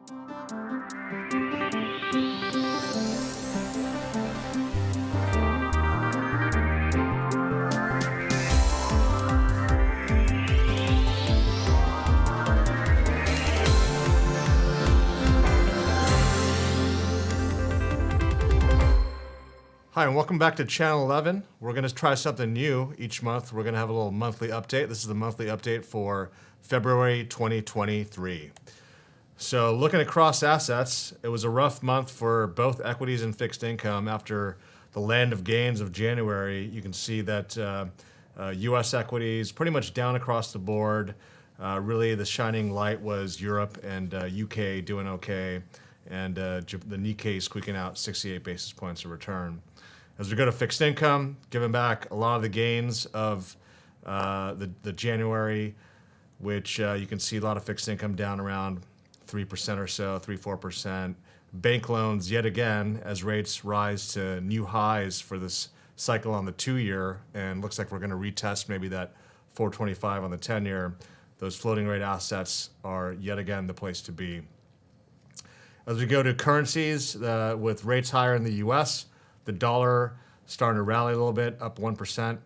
Hi, and welcome back to Channel 11. We're going to try something new each month. We're going to have a little monthly update. This is the monthly update for February 2023. So looking across assets, it was a rough month for both equities and fixed income. After the land of gains of January, you can see that U.S. equities pretty much down across the board. Really, the shining light was Europe and U.K. doing okay, and the Nikkei squeaking out 68 basis points of return. As we go to fixed income, giving back a lot of the gains of the January, which you can see a lot of fixed income down around 3% or so, 3-4%. Bank loans, yet again, as rates rise to new highs for this cycle on the 2-year, and looks like we're going to retest maybe that 425 on the 10-year. Those floating rate assets are yet again the place to be. As we go to currencies, with rates higher in the U.S., the dollar starting to rally a little bit, up 1%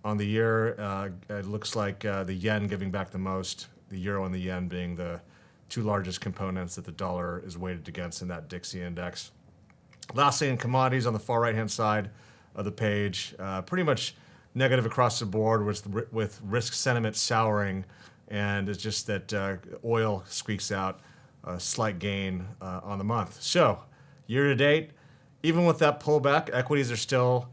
on the year. It looks like the yen giving back the most, the euro and the yen being the two largest components that the dollar is weighted against in that Dixie index. Lastly, in commodities on the far right-hand side of the page, pretty much negative across the board with risk sentiment souring, and it's just that oil squeaks out a slight gain on the month. So year to date, even with that pullback, equities are still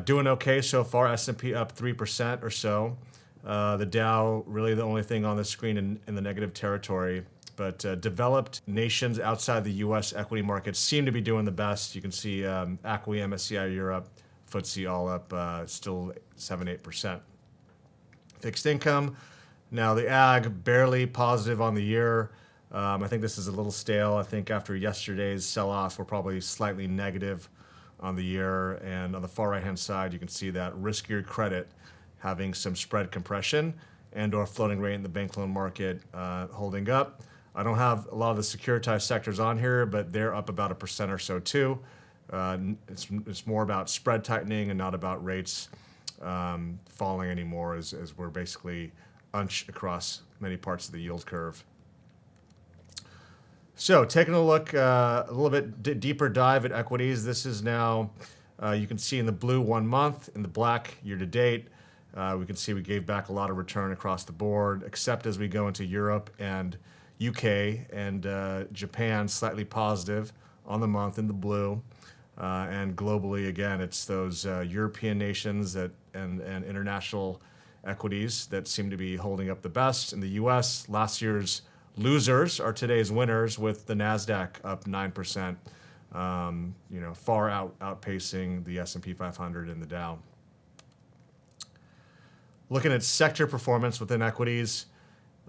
doing okay so far. S&P up 3% or so. The Dow really the only thing on the screen in the negative territory. But developed nations outside the U.S. equity markets seem to be doing the best. You can see ACWI, MSCI Europe, FTSE all up still 7-8%. Fixed income. Now the ag barely positive on the year. I think this is a little stale. I think after yesterday's sell-off, we're probably slightly negative on the year. And on the far right-hand side, you can see that riskier credit having some spread compression and or floating rate in the bank loan market holding up. I don't have a lot of the securitized sectors on here, but they're up about 1% or so too. It's more about spread tightening and not about rates falling anymore as we're basically unch across many parts of the yield curve. So taking a look, a little bit deeper dive at equities. This is now, you can see in the blue 1 month, in the black year to date. We can see we gave back a lot of return across the board, except as we go into Europe and UK and Japan, slightly positive on the month in the blue. And globally, again, it's those European nations that and international equities that seem to be holding up the best. In the US, last year's losers are today's winners, with the NASDAQ up 9%, far outpacing the S&P 500 and the Dow. Looking at sector performance within equities,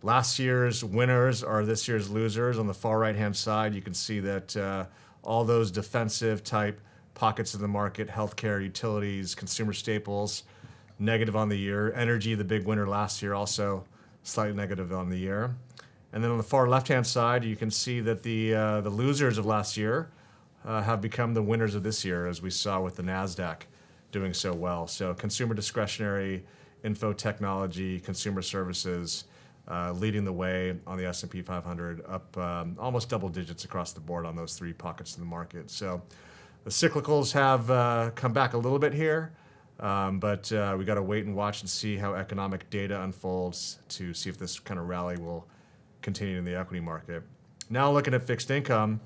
last year's winners are this year's losers. On the far right-hand side, you can see that all those defensive type pockets of the market, healthcare, utilities, consumer staples, negative on the year. Energy, the big winner last year, also slightly negative on the year. And then on the far left-hand side, you can see that the losers of last year have become the winners of this year, as we saw with the NASDAQ doing so well. So consumer discretionary, info technology, consumer services leading the way on the S&P 500, up almost double digits across the board on those three pockets of the market. So the cyclicals have come back a little bit here, but we got to wait and watch and see how economic data unfolds to see if this kind of rally will continue in the equity market. Now looking at fixed income,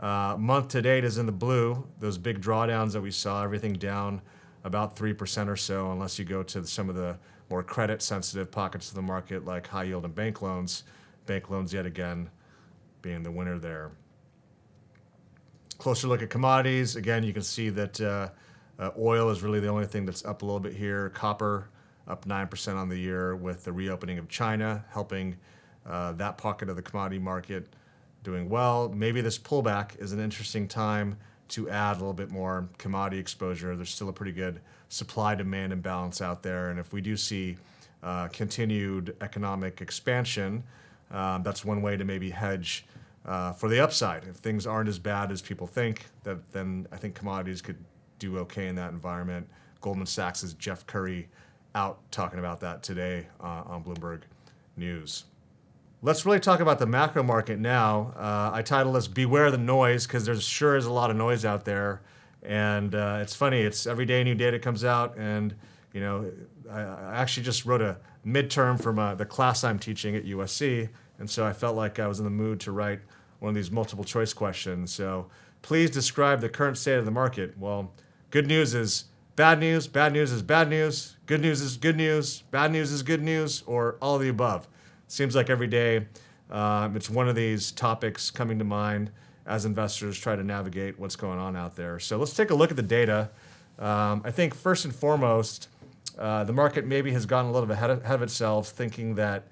month to date is in the blue. Those big drawdowns that we saw, everything down about 3% or so, unless you go to some of the more credit-sensitive pockets of the market like high yield and bank loans. Bank loans, yet again, being the winner there. Closer look at commodities. Again, you can see that oil is really the only thing that's up a little bit here. Copper up 9% on the year, with the reopening of China helping that pocket of the commodity market doing well. Maybe this pullback is an interesting time to add a little bit more commodity exposure. There's still a pretty good supply-demand imbalance out there, and if we do see continued economic expansion, that's one way to maybe hedge for the upside. If things aren't as bad as people think, then I think commodities could do okay in that environment. Goldman Sachs' Jeff Curry out talking about that today on Bloomberg News. Let's really talk about the macro market now. I titled this "Beware the Noise" because there sure is a lot of noise out there, and it's funny. It's every day new data comes out, and I actually just wrote a midterm from the class I'm teaching at USC, and so I felt like I was in the mood to write one of these multiple choice questions. So please describe the current state of the market. Well, good news is bad news, bad news is bad news, good news is good news, bad news is good news, or all of the above. Seems like every day it's one of these topics coming to mind as investors try to navigate what's going on out there. So let's take a look at the data. I think first and foremost, the market maybe has gotten a little bit ahead of itself, thinking that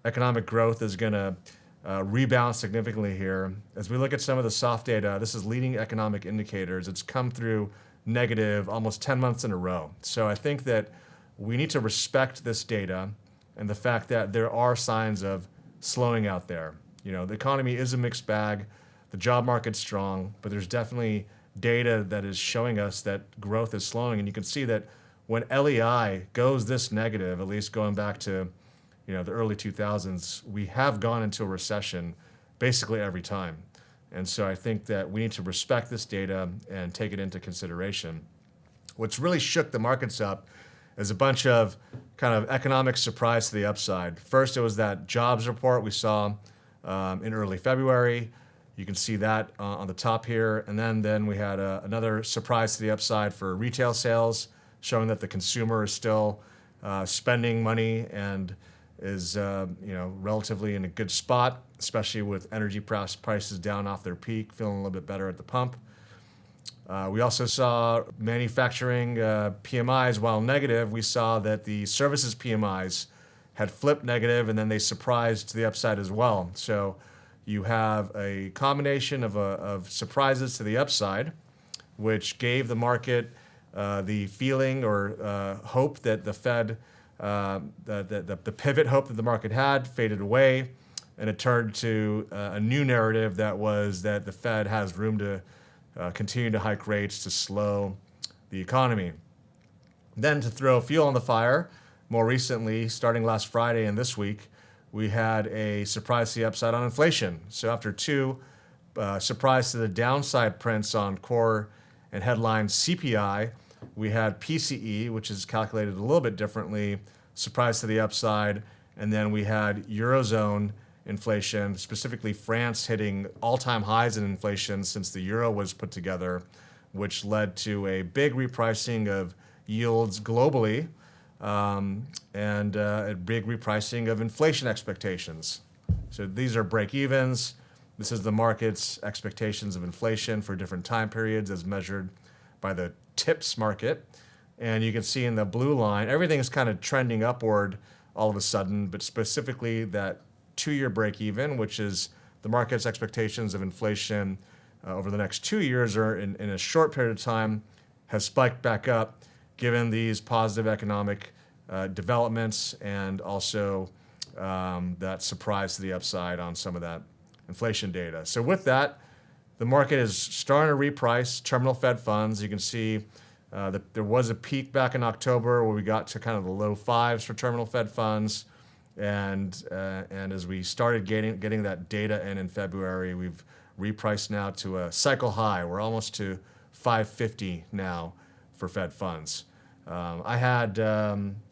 economic growth is going to rebound significantly here. As we look at some of the soft data, this is leading economic indicators. It's come through negative almost 10 months in a row. So I think that we need to respect this data and the fact that there are signs of slowing out there. The economy is a mixed bag. The job market's strong, but there's definitely data that is showing us that growth is slowing. And you can see that when LEI goes this negative, at least going back to the early 2000s, we have gone into a recession basically every time. And so I think that we need to respect this data and take it into consideration. What's really shook the markets up is a bunch of kind of economic surprise to the upside. First, it was that jobs report we saw in early February. You can see that on the top here. And then we had another surprise to the upside for retail sales, showing that the consumer is still spending money and is relatively in a good spot, especially with energy prices down off their peak, feeling a little bit better at the pump. We also saw manufacturing PMIs, while negative, we saw that the services PMIs had flipped negative, and then they surprised to the upside as well. So you have a combination of surprises to the upside, which gave the market the feeling or hope that the Fed, the pivot hope that the market had faded away, and it turned to a new narrative that was that the Fed has room to continue to hike rates to slow the economy. Then to throw fuel on the fire, more recently, starting last Friday and this week, we had a surprise to the upside on inflation. So after two surprise to the downside prints on core and headline CPI, we had PCE, which is calculated a little bit differently, surprise to the upside, and then we had Eurozone inflation, specifically France hitting all-time highs in inflation since the euro was put together, which led to a big repricing of yields globally and a big repricing of inflation expectations. So these are break-evens. This is the market's expectations of inflation for different time periods as measured by the TIPS market. And you can see in the blue line, everything is kind of trending upward all of a sudden, but specifically that two-year break-even, which is the market's expectations of inflation over the next 2 years or in a short period of time, has spiked back up given these positive economic developments and also that surprise to the upside on some of that inflation data. So with that, the market is starting to reprice terminal Fed funds. You can see that there was a peak back in October where we got to kind of the low fives for terminal Fed funds. And as we started getting that data in February, we've repriced now to a cycle high. We're almost to 550 now for Fed funds. I had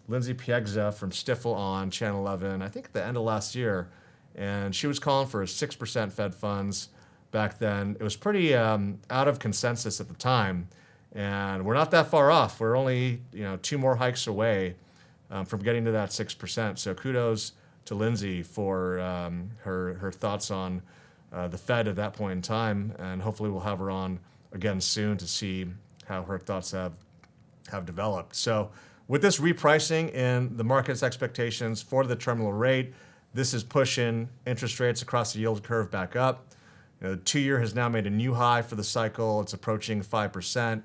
Lindsay Piegza from Stifel on Channel 11, I think at the end of last year, and she was calling for a 6% Fed funds back then. It was pretty out of consensus at the time, and we're not that far off. We're only two more hikes away from getting to that 6%. So kudos to Lindsay for her thoughts on the Fed at that point in time, and hopefully we'll have her on again soon to see how her thoughts have developed. So with this repricing in the market's expectations for the terminal rate, this is pushing interest rates across the yield curve back up. The 2-year has now made a new high for the cycle. It's approaching 5%.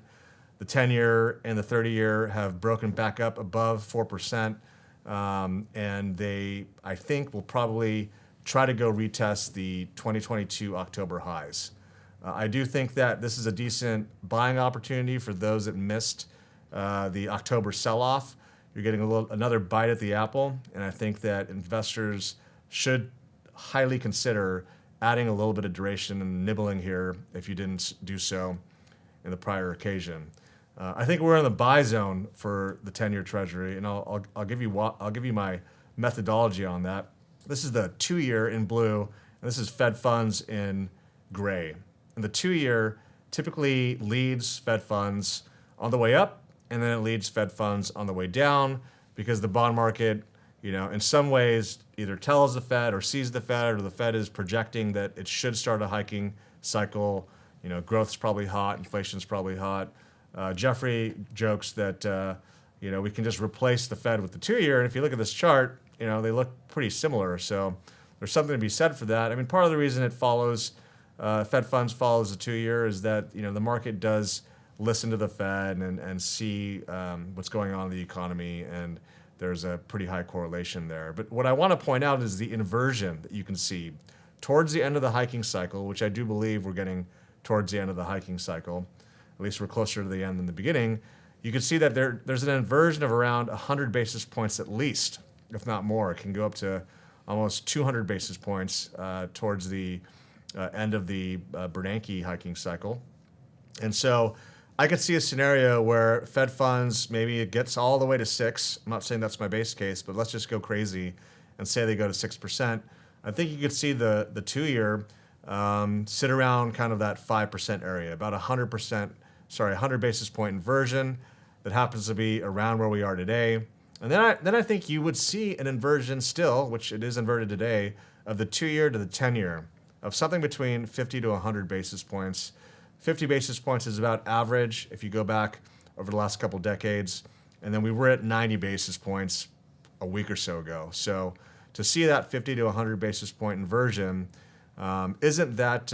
The 10-year and the 30-year have broken back up above 4%, and they, I think, will probably try to go retest the 2022 October highs. I do think that this is a decent buying opportunity for those that missed the October sell-off. You're getting another bite at the apple, and I think that investors should highly consider adding a little bit of duration and nibbling here if you didn't do so in the prior occasion. I think we're in the buy zone for the 10-year Treasury, and I'll give you my methodology on that. This is the 2-year in blue, and this is Fed funds in gray. And the 2-year typically leads Fed funds on the way up, and then it leads Fed funds on the way down, because the bond market, in some ways either tells the Fed or sees the Fed, or the Fed is projecting that it should start a hiking cycle. Growth's probably hot, inflation's probably hot. Jeffrey jokes that we can just replace the Fed with the 2-year, and if you look at this chart, they look pretty similar. So there's something to be said for that. I mean, part of the reason it follows Fed funds follows the 2-year is that the market does listen to the Fed and see what's going on in the economy, and there's a pretty high correlation there. But what I want to point out is the inversion that you can see towards the end of the hiking cycle, which I do believe we're getting towards the end of the hiking cycle. At least we're closer to the end than the beginning. You can see that there's an inversion of around 100 basis points at least, if not more. It can go up to almost 200 basis points towards the end of the Bernanke hiking cycle. And so I could see a scenario where Fed funds, maybe it gets all the way to 6. I'm not saying that's my base case, but let's just go crazy and say they go to 6%. I think you could see the 2-year sit around kind of that 5% area, about 100 basis point inversion that happens to be around where we are today. And then I think you would see an inversion still, which it is inverted today, of the 2-year to the 10-year, of something between 50 to 100 basis points. 50 basis points is about average if you go back over the last couple decades. And then we were at 90 basis points a week or so ago. So to see that 50 to 100 basis point inversion isn't that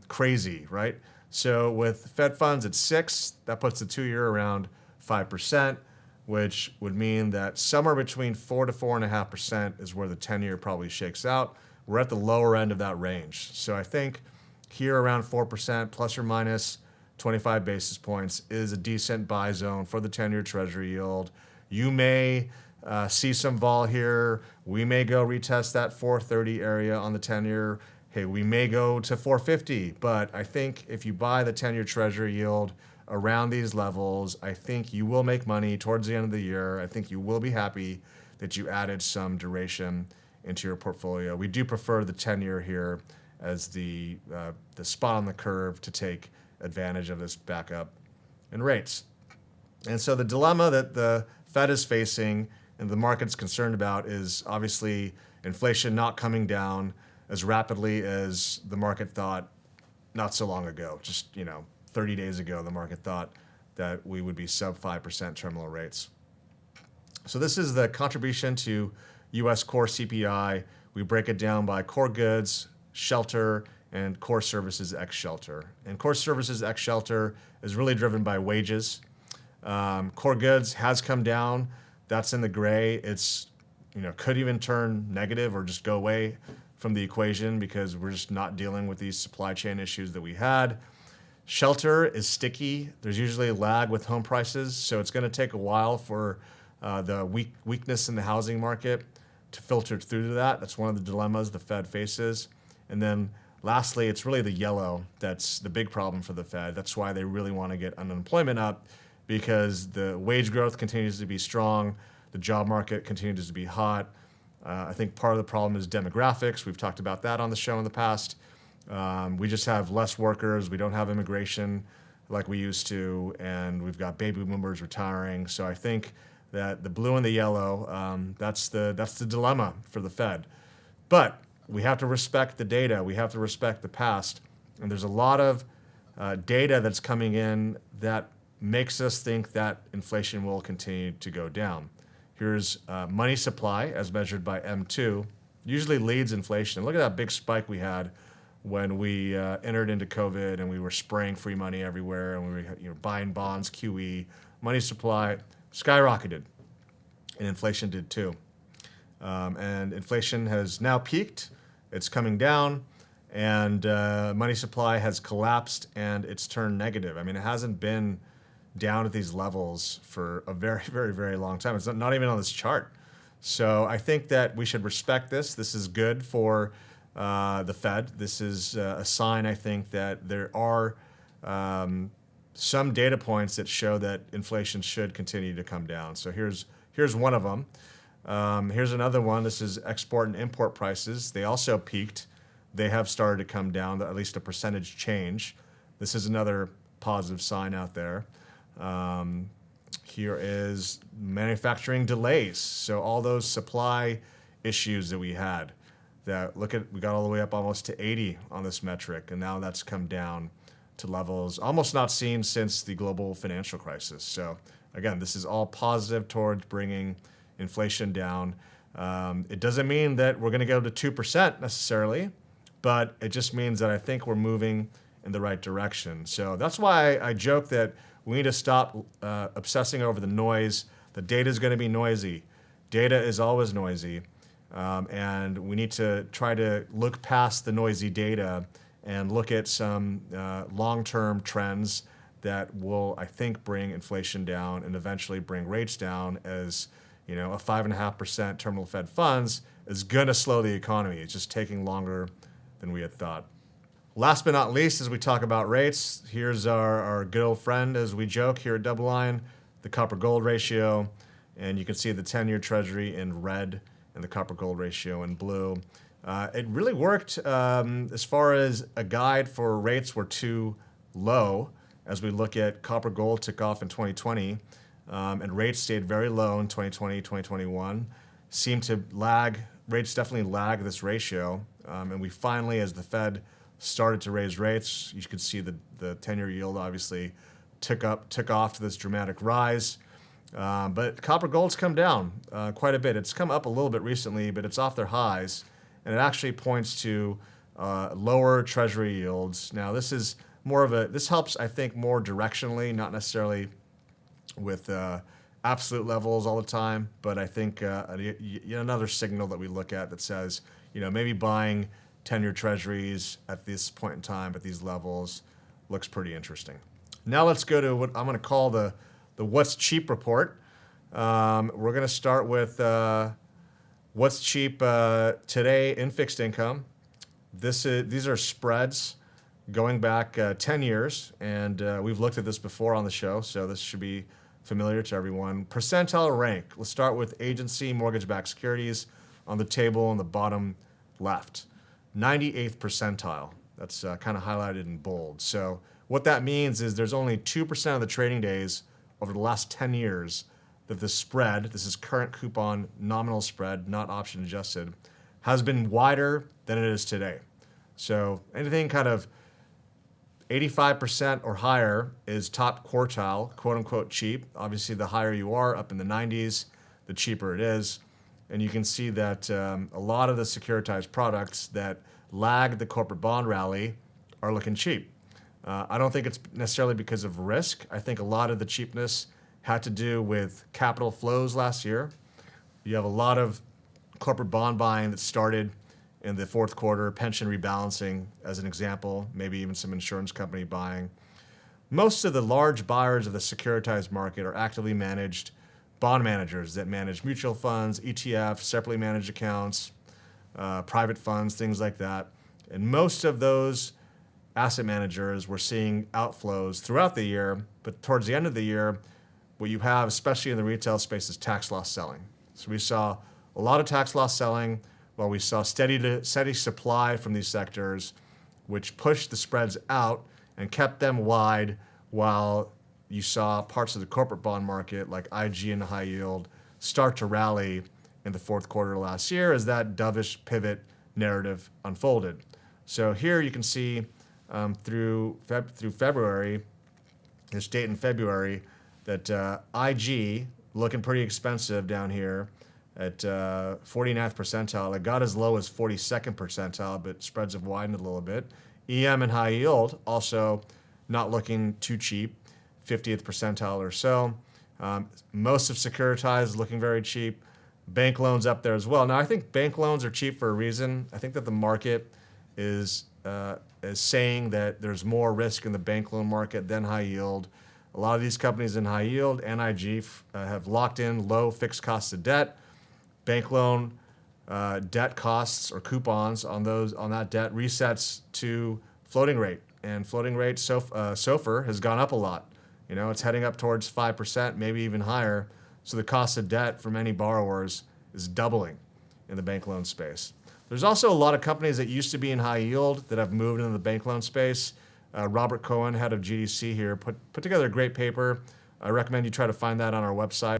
crazy, right? So with Fed funds at 6, that puts the 2-year around 5%, which would mean that somewhere between 4 to 4.5% is where the 10-year probably shakes out. We're at the lower end of that range. So I think here around 4% plus or minus 25 basis points is a decent buy zone for the 10-year Treasury yield. You may see some vol here. We may go retest that 430 area on the 10-year. Hey, we may go to 450, but I think if you buy the 10-year Treasury yield around these levels, I think you will make money towards the end of the year. I think you will be happy that you added some duration into your portfolio. We do prefer the 10-year here as the spot on the curve to take advantage of this backup in rates. And so the dilemma that the Fed is facing and the market's concerned about is obviously inflation not coming down as rapidly as the market thought not so long ago. Just 30 days ago, the market thought that we would be sub 5% terminal rates. So this is the contribution to U.S. core CPI. We break it down by core goods, shelter, and core services ex shelter. And core services ex shelter is really driven by wages. Core goods has come down. That's in the gray. It's could even turn negative or just go away from the equation because we're just not dealing with these supply chain issues that we had. Shelter is sticky. There's usually a lag with home prices, so it's going to take a while for the weakness in the housing market to filter through to that. That's one of the dilemmas the Fed faces. And then lastly, it's really the yellow that's the big problem for the Fed. That's why they really want to get unemployment up, because the wage growth continues to be strong. The job market continues to be hot. I think part of the problem is demographics. We've talked about that on the show in the past. We just have less workers. We don't have immigration like we used to, and we've got baby boomers retiring. So I think that the blue and the yellow, that's the dilemma for the Fed. But we have to respect the data. We have to respect the past. And there's a lot of data that's coming in that makes us think that inflation will continue to go down. Here's money supply as measured by M2, usually leads inflation. Look at that big spike we had when we entered into COVID and we were spraying free money everywhere and we were buying bonds, QE. Money supply skyrocketed, and inflation did too. And inflation has now peaked. It's coming down, and money supply has collapsed, and it's turned negative. I mean, it hasn't been down at these levels for a very, very, very long time. It's not even on this chart. So I think that we should respect this. This is good for the Fed. This is a sign, I think, that there are some data points that show that inflation should continue to come down. So here's one of them. Here's another one. This is export and import prices. They also peaked. They have started to come down, at least a percentage change. This is another positive sign out there. Here is manufacturing delays. So all those supply issues that we had, we got all the way up almost to 80 on this metric, and now that's come down to levels almost not seen since the global financial crisis. So again, this is all positive towards bringing inflation down. It doesn't mean that we're going to go to 2% necessarily, but it just means that I think we're moving in the right direction. So that's why I joke that we need to stop obsessing over the noise. The data is going to be noisy. Data is always noisy. And we need to try to look past the noisy data and look at some long-term trends that will, I think, bring inflation down and eventually bring rates down, as a 5.5% terminal Fed funds is going to slow the economy. It's just taking longer than we had thought. Last but not least, as we talk about rates, here's our good old friend, as we joke here at DoubleLine, the copper gold ratio. And you can see the 10-year treasury in red and the copper gold ratio in blue. It really worked as far as a guide for rates were too low. As we look at copper gold took off in 2020, and rates stayed very low in 2020, 2021, seemed to lag. Rates definitely lag this ratio. And we finally, as the Fed started to raise rates, you could see the 10-year yield obviously took off to this dramatic rise. But copper gold's come down quite a bit. It's come up a little bit recently, but it's off their highs, and it actually points to lower treasury yields. Now, this is this helps, I think, more directionally, not necessarily with absolute levels all the time, but I think another signal that we look at that says, maybe buying 10-year treasuries at this point in time at these levels looks pretty interesting. Now let's go to what I'm going to call the What's Cheap report. We're going to start with what's cheap today in fixed income. These are spreads going back 10 years, and we've looked at this before on the show, so this should be familiar to everyone. Percentile rank. Let's start with agency mortgage-backed securities on the table on the bottom left. 98th percentile. That's kind of highlighted in bold. So what that means is there's only 2% of the trading days over the last 10 years that the spread, this is current coupon nominal spread, not option adjusted, has been wider than it is today. So anything kind of 85% or higher is top quartile, quote unquote cheap. Obviously, the higher you are, up in the 90s, the cheaper it is. And you can see that a lot of the securitized products that lag the corporate bond rally are looking cheap. I don't think it's necessarily because of risk. I think a lot of the cheapness had to do with capital flows last year. You have a lot of corporate bond buying that started in the fourth quarter, pension rebalancing as an example, maybe even some insurance company buying. Most of the large buyers of the securitized market are actively managed bond managers that manage mutual funds, ETFs, separately managed accounts, private funds, things like that. And most of those asset managers were seeing outflows throughout the year, but towards the end of the year, what you have, especially in the retail space, is tax loss selling. So we saw a lot of tax loss selling, while we saw steady supply from these sectors, which pushed the spreads out and kept them wide, while you saw parts of the corporate bond market, like IG and high yield, start to rally in the fourth quarter last year as that dovish pivot narrative unfolded. So here you can see through February, this date in February, that IG looking pretty expensive down here at 49th percentile. It got as low as 42nd percentile, but spreads have widened a little bit. EM and high yield also not looking too cheap, 50th percentile or so. Most of securitized looking very cheap. Bank loans up there as well. Now, I think bank loans are cheap for a reason. I think that the market is saying that there's more risk in the bank loan market than high yield. A lot of these companies in high yield, NIG, have locked in low fixed costs of debt. Bank loan debt costs or coupons on that debt resets to floating rate, and floating rate SOFR has gone up a lot. It's heading up towards 5%, maybe even higher. So the cost of debt for many borrowers is doubling in the bank loan space. There's also a lot of companies that used to be in high yield that have moved into the bank loan space. Robert Cohen, head of GDC here, put together a great paper. I recommend you try to find that on our website.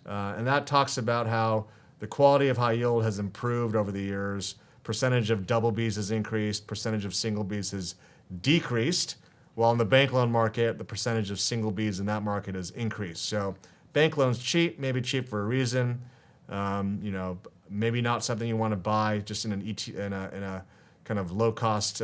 And that talks about how the quality of high yield has improved over the years. Percentage of double Bs has increased, percentage of single Bs has decreased, while in the bank loan market, the percentage of single Bs in that market has increased. So bank loans cheap, maybe cheap for a reason. Maybe not something you want to buy just in a kind of low cost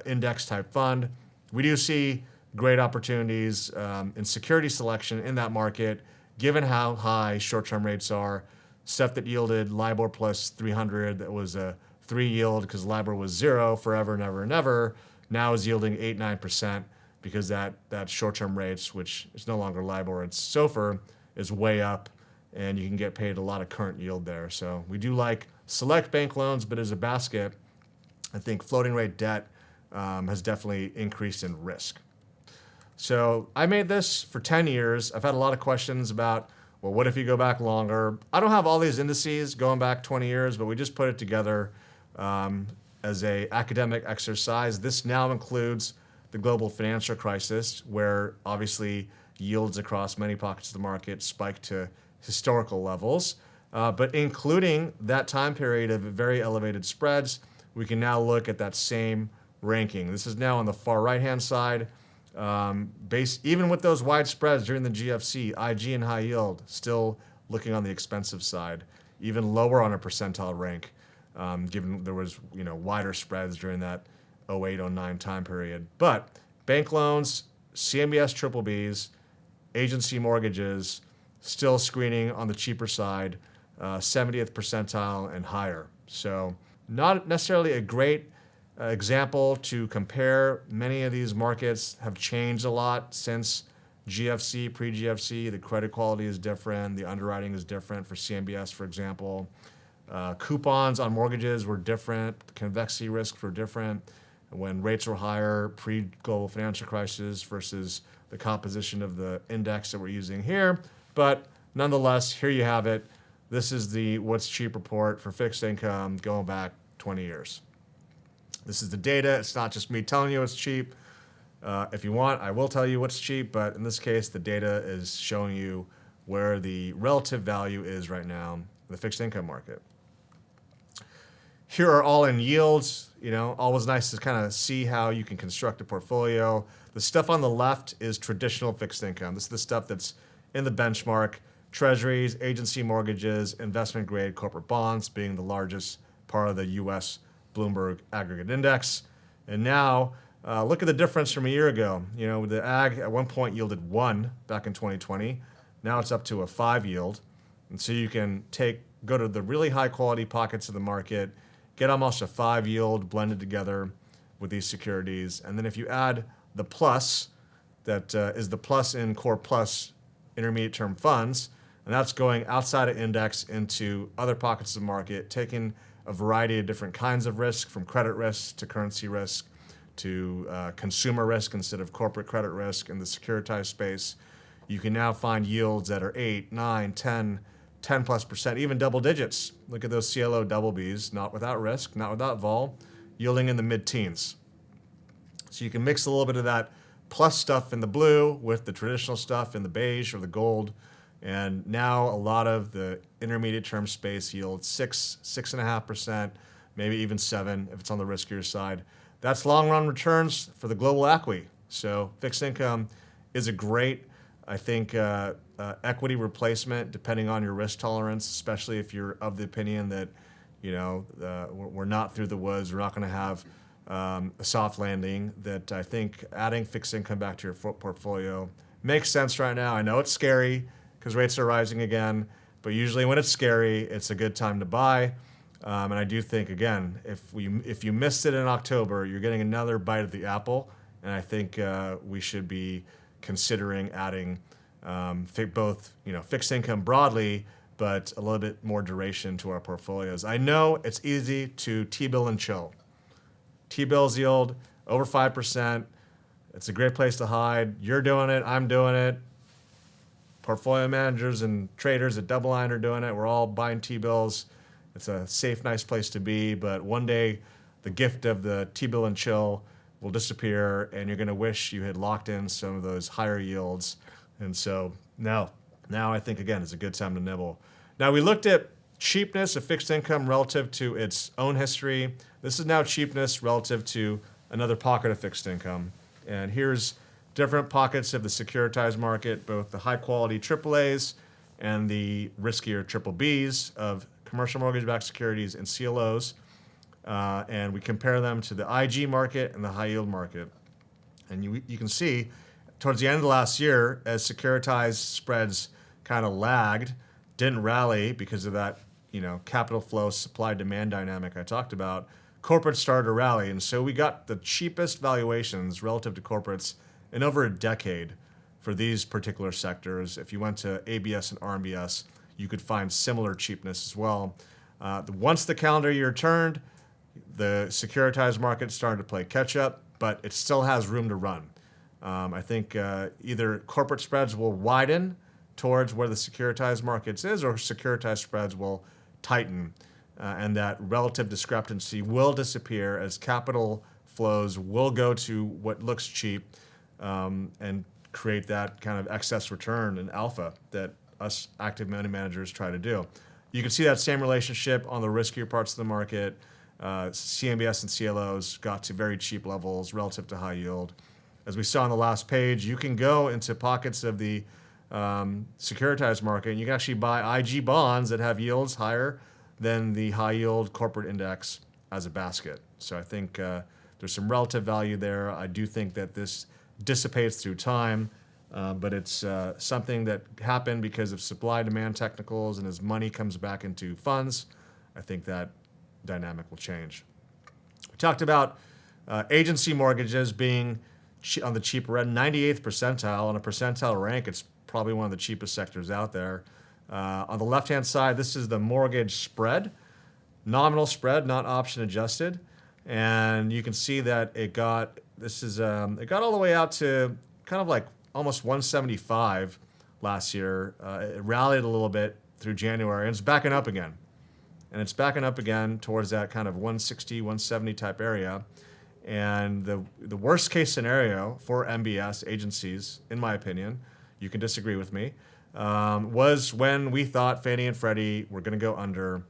index type fund. We do see great opportunities in security selection in that market, given how high short-term rates are. Stuff that yielded LIBOR plus 300, that was a 3 yield because LIBOR was 0 forever and ever and ever, now is yielding 8-9% because that short-term rates, which is no longer LIBOR, it's SOFR, is way up, and you can get paid a lot of current yield there. So we do like select bank loans, but as a basket, I think floating rate debt has definitely increased in risk. So I made this for 10 years. I've had a lot of questions about, well, what if you go back longer? I don't have all these indices going back 20 years, but we just put it together as a academic exercise. This now includes the global financial crisis, where obviously yields across many pockets of the market spiked to historical levels. But including that time period of very elevated spreads, we can now look at that same ranking. This is now on the far right-hand side. Even with those wide spreads during the GFC, IG and high yield still looking on the expensive side, even lower on a percentile rank, given there was wider spreads during that 08-09 time period. But bank loans, CMBS triple Bs, agency mortgages, still screening on the cheaper side, 70th percentile and higher. So not necessarily a great example to compare. Many of these markets have changed a lot since GFC, pre-GFC. The credit quality is different. The underwriting is different for CMBS, for example. Coupons on mortgages were different. Convexity risks were different when rates were higher, pre-global financial crisis versus the composition of the index that we're using here. But nonetheless, here you have it. This is the What's Cheap report for fixed income going back 20 years. This is the data. It's not just me telling you it's cheap. If you want, I will tell you what's cheap, but in this case, the data is showing you where the relative value is right now in the fixed income market. Here are all-in yields. Always nice to kind of see how you can construct a portfolio. The stuff on the left is traditional fixed income. This is the stuff that's in the benchmark. Treasuries, agency mortgages, investment-grade corporate bonds being the largest part of the U.S. Bloomberg Aggregate Index. And now, look at the difference from a year ago. The ag at one point yielded 1 back in 2020. Now it's up to a 5 yield. And so you can go to the really high-quality pockets of the market, get almost a 5 yield blended together with these securities. And then if you add the plus, that is the plus in core plus intermediate term funds, and that's going outside of index into other pockets of the market, taking a variety of different kinds of risk, from credit risk to currency risk to consumer risk instead of corporate credit risk in the securitized space. You can now find yields that are 8, 9, 10 plus percent, even double digits. Look at those CLO double Bs, not without risk, not without vol, yielding in the mid-teens. So you can mix a little bit of that plus stuff in the blue with the traditional stuff in the beige or the gold. And now a lot of the intermediate term space yields 6.5%, maybe even 7 if it's on the riskier side. That's long run returns for the global equity. So fixed income is a great, I think, equity replacement depending on your risk tolerance, especially if you're of the opinion that, we're not through the woods, we're not going to have a soft landing. That I think adding fixed income back to your portfolio makes sense right now. I know it's scary because rates are rising again, But usually when it's scary, it's a good time to buy. And I do think, again, if you missed it in October, you're getting another bite of the apple. And I think we should be considering adding both fixed income broadly, but a little bit more duration to our portfolios. I know it's easy to T-bill and chill. T-bills yield over 5%. It's a great place to hide. You're doing it. I'm doing it. Portfolio managers and traders at DoubleLine are doing it. We're all buying T-bills. It's a safe, nice place to be. But one day, the gift of the T-bill and chill will disappear, and you're going to wish you had locked in some of those higher yields. And so now I think, again, it's a good time to nibble. Now, we looked at cheapness of fixed income relative to its own history. This is now cheapness relative to another pocket of fixed income. And here's different pockets of the securitized market, both the high-quality AAAs and the riskier BBBs of commercial mortgage-backed securities and CLOs. And we compare them to the IG market and the high-yield market. And you can see towards the end of the last year, as securitized spreads kind of lagged, didn't rally because of that capital flow, supply-demand dynamic I talked about, corporates started to rally. And so we got the cheapest valuations relative to corporates in over a decade for these particular sectors. If you went to ABS and RMBS, you could find similar cheapness as well. Once the calendar year turned, the securitized market started to play catch up, but it still has room to run. I think either corporate spreads will widen towards where the securitized markets is, or securitized spreads will tighten, and that relative discrepancy will disappear as capital flows will go to what looks cheap and create that kind of excess return and alpha that us active money managers try to do. You can see that same relationship on the riskier parts of the market. CMBS and CLOs got to very cheap levels relative to high yield. As we saw on the last page, you can go into pockets of the securitized market, and you can actually buy IG bonds that have yields higher than the high yield corporate index as a basket. So I think there's some relative value there. I do think that this dissipates through time, but it's something that happened because of supply-demand technicals, and as money comes back into funds, I think that dynamic will change. We talked about agency mortgages being on the cheaper end, 98th percentile. On a percentile rank, it's probably one of the cheapest sectors out there. On the left-hand side, this is the mortgage spread, nominal spread, not option adjusted. And you can see that it got all the way out to kind of like almost 175 last year. It rallied a little bit through January, and it's backing up again. And it's backing up again towards that kind of 160, 170 type area. And the worst case scenario for MBS agencies, in my opinion, you can disagree with me, was when we thought Fannie and Freddie were going to go under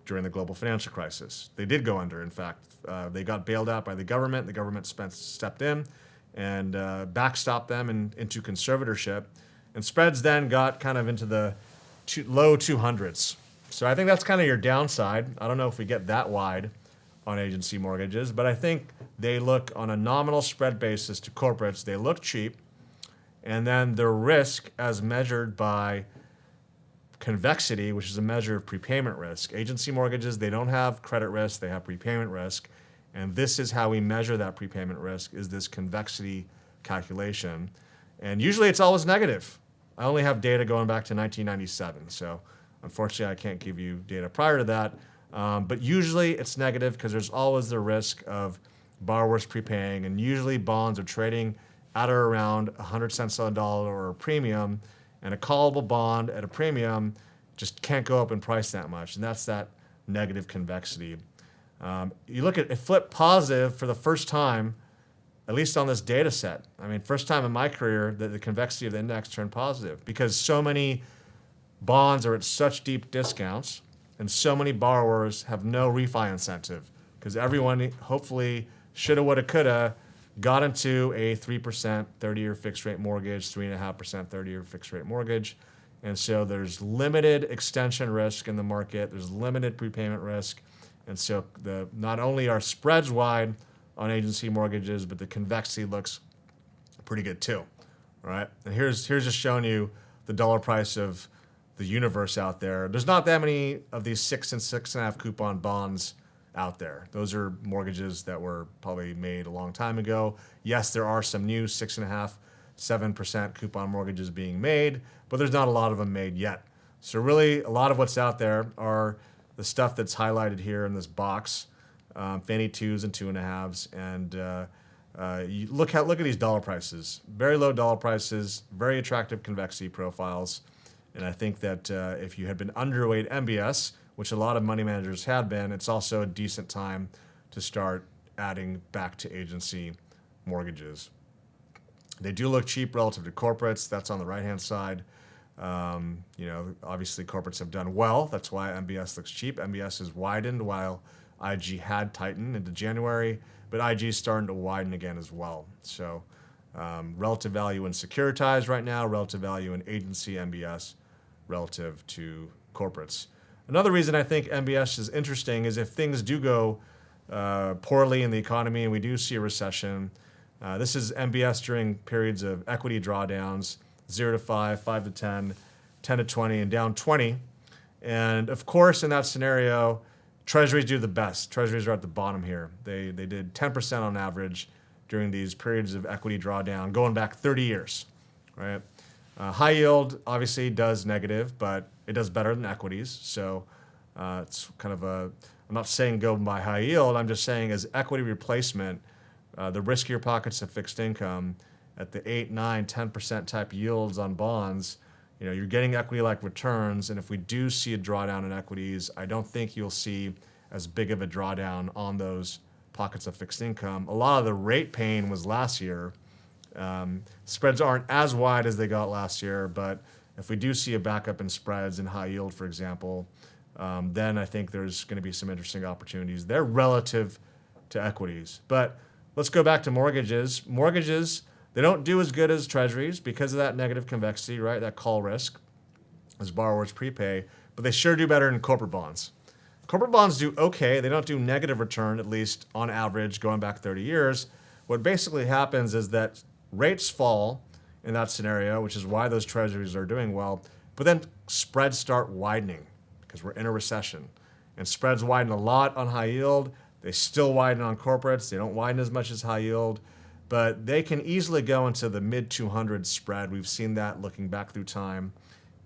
during the global financial crisis. They did go under, in fact. They got bailed out by the government. The government stepped in and backstopped them into conservatorship. And spreads then got kind of into the low 200s. So I think that's kind of your downside. I don't know if we get that wide on agency mortgages, but I think they look on a nominal spread basis to corporates, they look cheap. And then the risk as measured by convexity, which is a measure of prepayment risk. Agency mortgages, they don't have credit risk, they have prepayment risk. And this is how we measure that prepayment risk, is this convexity calculation. And usually it's always negative. I only have data going back to 1997. So unfortunately, I can't give you data prior to that. But usually it's negative because there's always the risk of borrowers prepaying. And usually bonds are trading at or around 100 cents on a dollar or a premium. And a callable bond at a premium just can't go up in price that much. And that's that negative convexity. You look at it flipped positive for the first time, at least on this data set. I mean, first time in my career that the convexity of the index turned positive because so many bonds are at such deep discounts and so many borrowers have no refi incentive because everyone hopefully shoulda, woulda, coulda got into a 3% 30-year fixed rate mortgage, 3.5% 30-year fixed rate mortgage. And so there's limited extension risk in the market. There's limited prepayment risk. And so not only are spreads wide on agency mortgages, but the convexity looks pretty good too. All right. And here's just showing you the dollar price of the universe out there, there's not that many of these 6 and 6.5 coupon bonds out there. Those are mortgages that were probably made a long time ago. Yes, there are some new 6.5, 7% coupon mortgages being made, but there's not a lot of them made yet. So really, a lot of what's out there are the stuff that's highlighted here in this box, Fannie 2s and 2.5s, and you look at these dollar prices. Very low dollar prices, very attractive convexity profiles. And I think that if you had been underweight MBS, which a lot of money managers had been, it's also a decent time to start adding back to agency mortgages. They do look cheap relative to corporates. That's on the right-hand side. Obviously corporates have done well. That's why MBS looks cheap. MBS has widened while IG had tightened into January, but IG is starting to widen again as well. So relative value in securitized right now, relative value in agency MBS relative to corporates. Another reason I think MBS is interesting is if things do go poorly in the economy and we do see a recession, this is MBS during periods of equity drawdowns, 0 to 5, 5 to 10, 10 to 20, and down 20. And of course, in that scenario, Treasuries do the best. Treasuries are at the bottom here. They did 10% on average during these periods of equity drawdown, going back 30 years, right? High yield obviously does negative, but it does better than equities. So it's kind of I'm not saying go buy high yield. I'm just saying as equity replacement, the riskier pockets of fixed income at the 8, 9, 10% type yields on bonds, you're getting equity-like returns. And if we do see a drawdown in equities, I don't think you'll see as big of a drawdown on those pockets of fixed income. A lot of the rate pain was last year. Spreads aren't as wide as they got last year, but if we do see a backup in spreads in high yield, for example, then I think there's going to be some interesting opportunities there relative to equities. But let's go back to mortgages. Mortgages, they don't do as good as treasuries because of that negative convexity, right? That call risk as borrowers prepay, but they sure do better than corporate bonds. Corporate bonds do okay. They don't do negative return, at least on average, going back 30 years. What basically happens is that rates fall in that scenario, which is why those treasuries are doing well, but then spreads start widening because we're in a recession. And spreads widen a lot on high yield. They still widen on corporates. They don't widen as much as high yield, but they can easily go into the mid 200 spread. We've seen that looking back through time.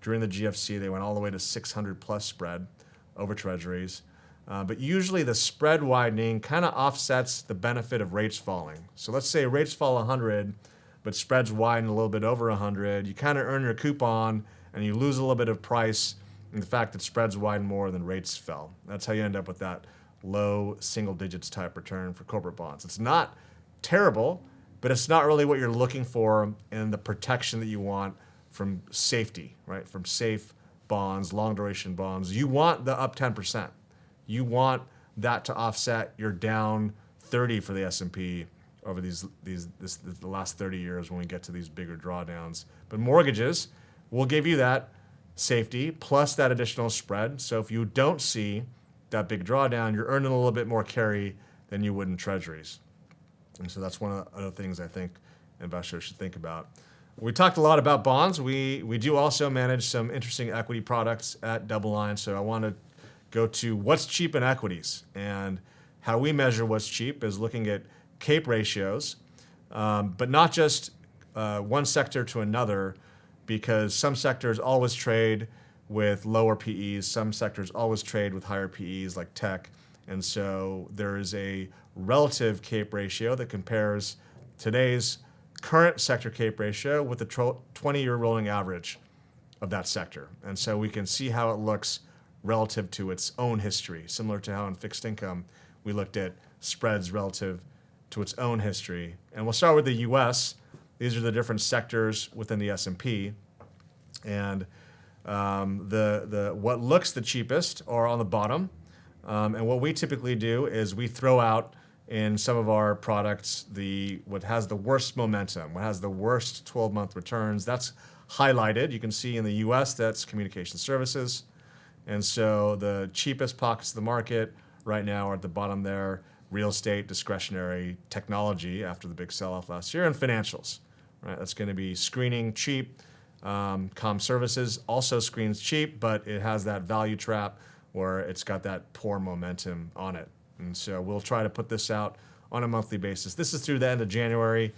During the GFC, they went all the way to 600 plus spread over treasuries. But usually the spread widening kind of offsets the benefit of rates falling. So let's say rates fall 100, but spreads widen a little bit over 100. You kind of earn your coupon and you lose a little bit of price in the fact that spreads widen more than rates fell. That's how you end up with that low single digits type return for corporate bonds. It's not terrible, but it's not really what you're looking for in the protection that you want from safety, right? From safe bonds, long duration bonds. You want the up 10%. You want that to offset your down 30 for the S&P over the last 30 years when we get to these bigger drawdowns. But mortgages will give you that safety plus that additional spread. So if you don't see that big drawdown, you're earning a little bit more carry than you would in treasuries. And so that's one of the other things I think investors should think about. We talked a lot about bonds. We do also manage some interesting equity products at DoubleLine. So I want to go to what's cheap in equities. And how we measure what's cheap is looking at CAPE ratios, but not just one sector to another, because some sectors always trade with lower PEs, some sectors always trade with higher PEs like tech. And so there is a relative CAPE ratio that compares today's current sector CAPE ratio with the 20-year rolling average of that sector. And so we can see how it looks relative to its own history, similar to how in fixed income we looked at spreads relative to its own history. And we'll start with the US. These are the different sectors within the S&P. And what looks the cheapest are on the bottom. And what we typically do is we throw out in some of our products what has the worst momentum, what has the worst 12-month returns. That's highlighted. You can see in the US, that's communication services. And so the cheapest pockets of the market right now are at the bottom there: real estate, discretionary, technology after the big sell-off last year, and financials. Right? That's going to be screening cheap. comm services also screens cheap, but it has that value trap where it's got that poor momentum on it. And so we'll try to put this out on a monthly basis. This is through the end of January.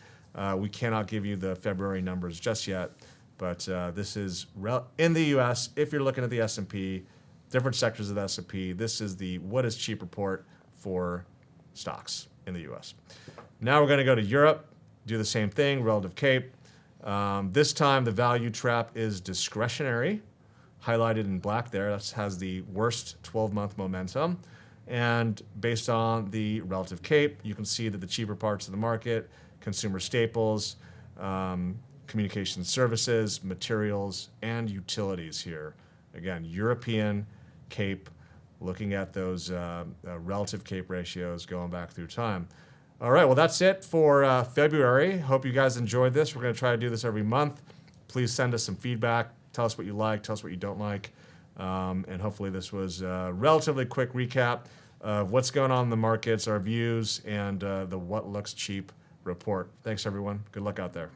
We cannot give you the February numbers just yet, but this is in the U.S. If you're looking at the S&P, different sectors of the S&P, this is the what is cheap report for stocks in the U.S. Now we're going to go to Europe, do the same thing, relative CAPE. This time the value trap is discretionary, highlighted in black there. That has the worst 12-month momentum. And based on the relative CAPE, you can see that the cheaper parts of the market, consumer staples, communication services, materials, and utilities here. Again, European CAPE, looking at those relative CAPE ratios going back through time. All right, well, that's it for February. Hope you guys enjoyed this. We're going to try to do this every month. Please send us some feedback. Tell us what you like. Tell us what you don't like. And hopefully this was a relatively quick recap of what's going on in the markets, our views, and the What Looks Cheap report. Thanks, everyone. Good luck out there.